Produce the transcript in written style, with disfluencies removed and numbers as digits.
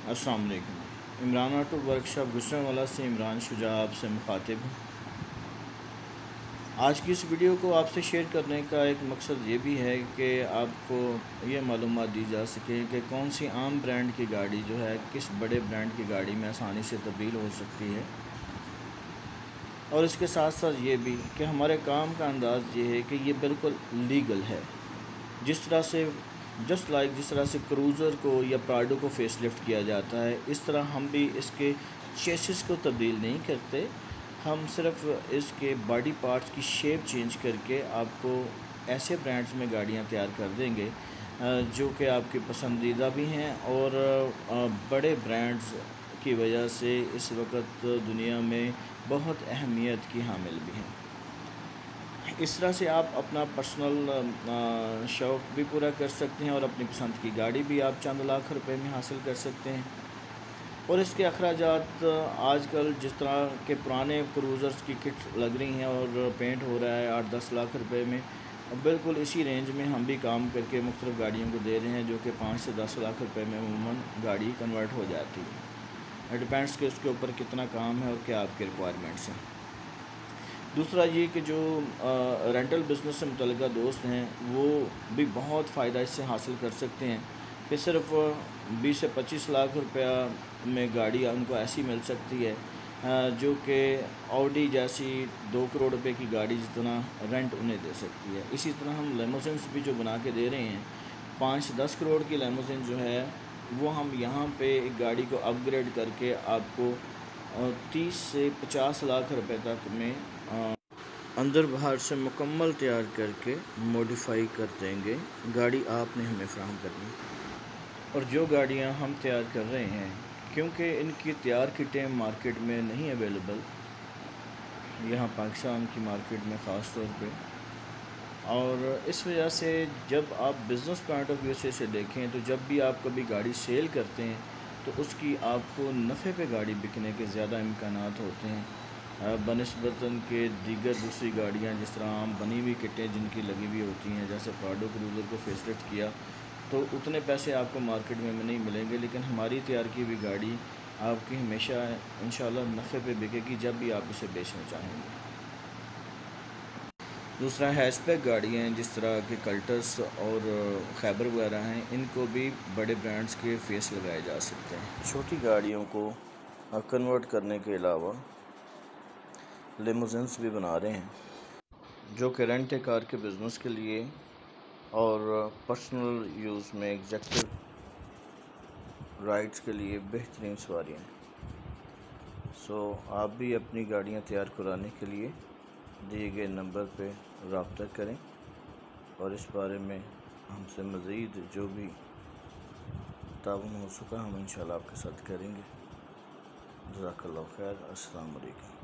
अस्सलाम वालेकुम। Imran auto workshop Gujranwala से इमरान शुजा आपसे मुखातिब हूँ। आज की इस वीडियो को आपसे शेयर करने का एक मकसद ये भी है कि आपको ये मालूमात दी जा सके कि कौन सी आम ब्रांड की गाड़ी जो है किस बड़े ब्रांड की गाड़ी में आसानी से तब्दील हो सकती है, और इसके साथ साथ ये भी कि हमारे काम का अंदाज़ ये है कि ये बिल्कुल लीगल है। जिस तरह से जिस तरह से क्रूज़र को या प्राडो को फेस लिफ्ट किया जाता है, इस तरह हम भी इसके चेसिस को तब्दील नहीं करते। हम सिर्फ इसके बॉडी पार्ट्स की शेप चेंज करके आपको ऐसे ब्रांड्स में गाड़ियां तैयार कर देंगे जो कि आपके पसंदीदा भी हैं और बड़े ब्रांड्स की वजह से इस वक्त दुनिया में बहुत अहमियत की हामिल भी हैं। इस तरह से आप अपना पर्सनल शौक़ भी पूरा कर सकते हैं और अपनी पसंद की गाड़ी भी आप चंद लाख रुपए में हासिल कर सकते हैं। और इसके अखराजात आजकल जिस तरह के पुराने क्रूज़र्स की किट लग रही हैं और पेंट हो रहा है 8-10 लाख रुपए में, बिल्कुल इसी रेंज में हम भी काम करके मुख्तलिफ़ गाड़ियों को दे रहे हैं जो कि 5 से 10 लाख रुपए में अमूमन गाड़ी कन्वर्ट हो जाती है। डिपेंड्स कि उसके ऊपर कितना काम है और क्या आपके रिक्वायरमेंट्स हैं। दूसरा ये कि जो रेंटल बिज़नेस से मुतल्लिक़ दोस्त हैं वो भी बहुत फ़ायदा इससे हासिल कर सकते हैं कि सिर्फ 20 से 25 लाख रुपया में गाड़ी उनको ऐसी मिल सकती है जो कि ऑडी जैसी 2 करोड़ रुपए की गाड़ी जितना रेंट उन्हें दे सकती है। इसी तरह हम लेमोजिन्स भी जो बना के दे रहे हैं, 5 से 10 करोड़ की लेमोजिन जो है वो हम यहाँ पे एक गाड़ी को अपग्रेड करके आपको 30 से 50 लाख रुपए तक में अंदर बाहर से मुकम्मल तैयार करके मॉडिफाई कर देंगे। गाड़ी आपने हमें फ़राहम करनी। और जो गाड़ियाँ हम तैयार कर रहे हैं, क्योंकि इनकी तैयार किटें मार्केट में नहीं अवेलेबल यहाँ पाकिस्तान की मार्केट में ख़ास तौर पे, और इस वजह से जब आप बिज़नेस पॉइंट ऑफ व्यू से इसे देखें तो जब भी आप कभी गाड़ी सेल करते हैं तो उसकी आपको नफ़े पे गाड़ी बिकने के ज़्यादा इम्कानात होते हैं बनिस्बतन के दीगर दूसरी गाड़ियाँ जिस तरह आम बनी हुई किटें जिनकी लगी हुई होती हैं, जैसे प्राडो क्रूज़र को फेसलिफ्ट किया तो उतने पैसे आपको मार्केट में नहीं मिलेंगे, लेकिन हमारी तैयार की हुई गाड़ी आपकी हमेशा इंशाल्लाह नफ़े पे बिकेगी जब भी आप इसे बेचना चाहेंगे। दूसरा हैचबैक गाड़ियाँ हैं जिस तरह के कल्टस और खैबर वगैरह हैं, इनको भी बड़े ब्रांड्स के फेस लगाए जा सकते हैं। छोटी गाड़ियों को कन्वर्ट करने के अलावा लिमोजिन्स भी बना रहे हैं जो कि रेंट कार के बिज़नेस के लिए और पर्सनल यूज़ में एग्जेक्टिव राइड्स के लिए बेहतरीन सवारियाँ हैं। सो आप भी अपनी गाड़ियाँ तैयार कराने के लिए दिए गए नंबर पे रब्ता करें और इस बारे में हमसे मज़ीद जो भी ताउन हो सका हम इंशाल्लाह आपके साथ करेंगे। जज़ाकल्लाह खैर। अस्सलाम वालेकुम।